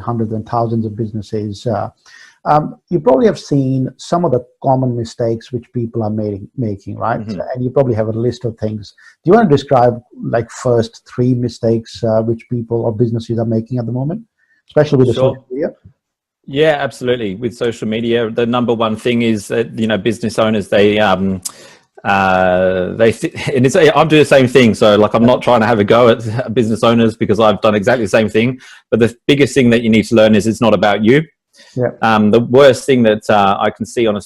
at hundreds and thousands of businesses. You probably have seen some of the common mistakes which people are making, right? Mm-hmm. And you probably have a list of things. Do you want to describe like first three mistakes which people or businesses are making at the moment, especially with the social media? Yeah, absolutely. With social media, the number one thing is that, you know, business owners, and I'm doing the same thing. So like, I'm not trying to have a go at business owners because I've done exactly the same thing. But the biggest thing that you need to learn is it's not about you. Yeah. The worst thing that I can see on a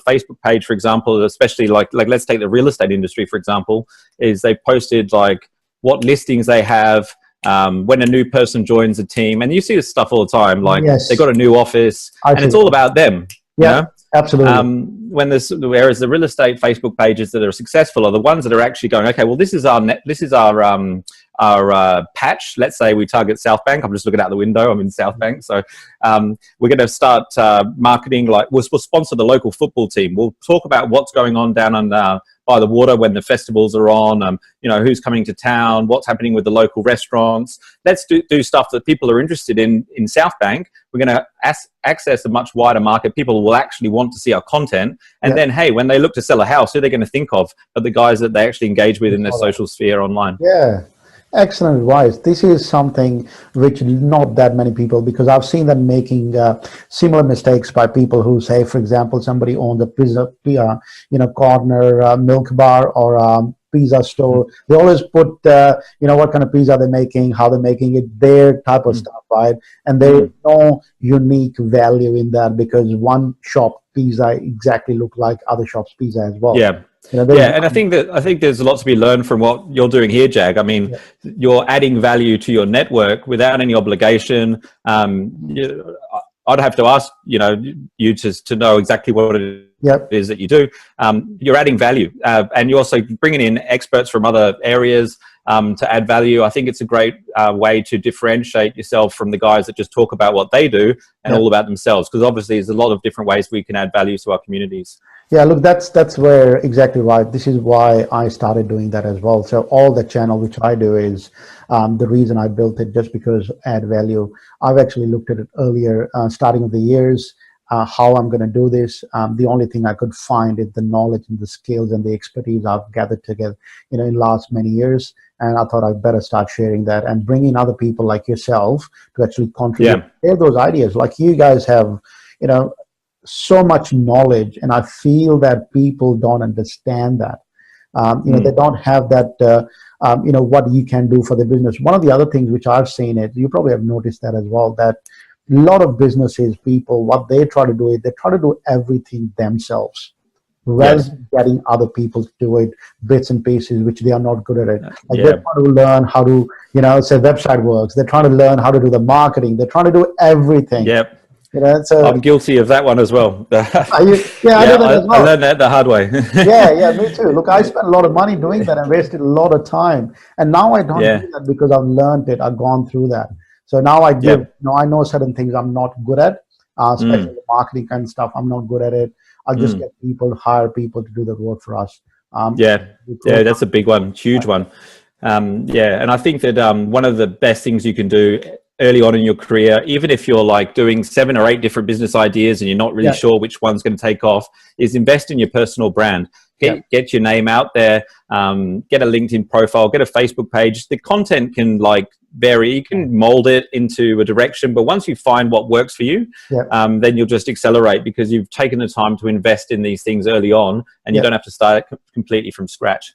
Facebook page, for example, especially like let's take the real estate industry, for example, is they posted like what listings they have, when a new person joins a team, and you see this stuff all the time, like Yes. they got a new office and it's all about them. Yeah, you know? absolutely. Whereas the real estate Facebook pages that are successful are the ones that are actually going, okay, well, this is our patch. Let's say we target South Bank. I'm just looking out the window. I'm in South Bank. So we're going to start marketing, like we'll sponsor the local football team. We'll talk about what's going on down on by the water when the festivals are on, you know, who's coming to town, what's happening with the local restaurants. Let's do stuff that people are interested in South Bank. We're going to access a much wider market. People will actually want to see our content. And then, hey, when they look to sell a house, who are they going to think of? But the guys that they actually engage with in their social sphere online. Yeah. Excellent advice. This is something which not that many people, because I've seen them making similar mistakes by people who say, for example, somebody owns a pizza, corner milk bar or pizza store. They always put, what kind of pizza they're making, how they're making it, their type of stuff, right? And there's no unique value in that because one shop pizza exactly look like other shops pizza as well. Yeah. And I think there's a lot to be learned from what you're doing here, Jag. I mean, you're adding value to your network without any obligation. I'd have to ask, you to know exactly what it is that you do. You're adding value, and you're also bringing in experts from other areas to add value. I think it's a great way to differentiate yourself from the guys that just talk about what they do and all about themselves, because obviously there's a lot of different ways we can add value to our communities. Yeah, look, that's where exactly right. This is why I started doing that as well. So all the channel which I do is the reason I built it, just because add value. I've actually looked at it earlier, starting of the years, how I'm going to do this. The only thing I could find is the knowledge and the skills and the expertise I've gathered together, in last many years. And I thought I'd better start sharing that and bring in other people like yourself to actually contribute. Share those ideas. Like you guys have, so much knowledge, and I feel that people don't understand that. They don't have that, what you can do for the business. One of the other things which I've seen it, you probably have noticed that as well, that a lot of businesses, people, what they try to do is they try to do everything themselves rather than getting other people to do it, bits and pieces, which they are not good at it. Like they're trying to learn how to, say website works. They're trying to learn how to do the marketing. They're trying to do everything. So I'm guilty of that one as well. I do that as well. I learned that the hard way. yeah, me too. Look, I spent a lot of money doing that and wasted a lot of time. And now I don't do that because I've learned it. I've gone through that. So now I give, I know certain things I'm not good at, especially the marketing kind of stuff. I'm not good at it. I'll just get people, hire people to do the work for us. That's a big one, huge one. And I think that one of the best things you can do early on in your career, even if you're like doing 7 or 8 different business ideas and you're not really sure which one's going to take off, is invest in your personal brand. Get your name out there, get a LinkedIn profile, get a Facebook page. The content can vary. You can mold it into a direction, but once you find what works for you, then you'll just accelerate because you've taken the time to invest in these things early on, and you don't have to start it completely from scratch.